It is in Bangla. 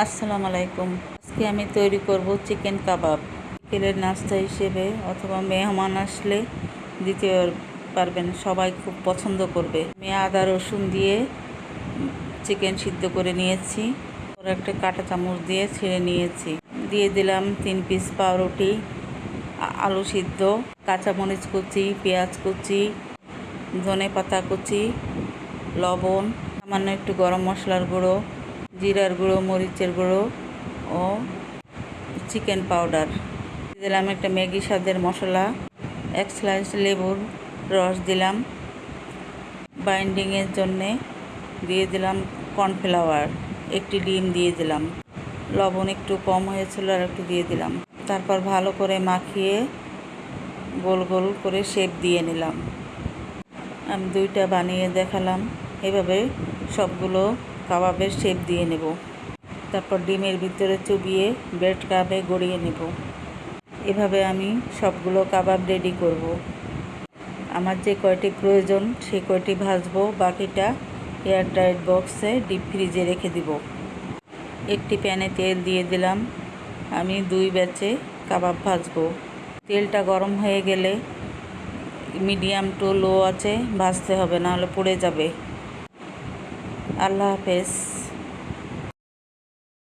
আসসালামু আলাইকুম। আজকে আমি তৈরি করব চিকেন কাবাব। বিকেলের নাস্তা হিসেবে অথবা মেহমান আসলে দিতে পারবেন, সবাই খুব পছন্দ করবে। আমি আদা রসুন দিয়ে চিকেন সিদ্ধ করে নিয়েছি, ওর একটা কাঁটা চামচ দিয়ে ছেড়ে নিয়েছি। দিয়ে দিলাম 3 পিস পাউরুটি, আলু সিদ্ধ, কাঁচামরিচ কুচি, পেঁয়াজ কুচি, ধনে পাতা কুচি, লবণ, সামান্য একটু গরম মশলার গুঁড়ো, জিরার গুঁড়ো, মরিচের গুঁড়ো ও চিকেন পাউডার। দিলাম একটা ম্যাগি স্বাদের মশলা, 1 স্লাইস লেবুর রস দিলাম বাইন্ডিংয়ের জন্যে। দিয়ে দিলাম কর্নফ্লাওয়ার, একটি ডিম দিয়ে দিলাম। লবণ একটু কম হয়েছিল, আর একটু দিয়ে দিলাম। তারপর ভালো করে মাখিয়ে গোল গোল করে শেপ দিয়ে নিলাম। আমি 2টা বানিয়ে দেখালাম। এভাবে সবগুলো কাবাবের শেপ দিয়ে নেব। তারপর ডিমের ভিতরে চুবিয়ে ব্রেড কাবাবে গড়িয়ে নেব। এভাবে আমি সবগুলো কাবাব রেডি করব। আমার যে কয়টি প্রয়োজন সেই কয়টি ভাজবো, বাকিটা এয়ারটাইট বক্সে ডিপ ফ্রিজে রেখে দিব। একটি প্যানে তেল দিয়ে দিলাম। আমি 2 ব্যাচে কাবাব ভাজবো। তেলটা গরম হয়ে গেলে মিডিয়াম টু লো আঁচে ভাজতে হবে, নাহলে পুড়ে যাবে। আল্লাহ হাফেজ।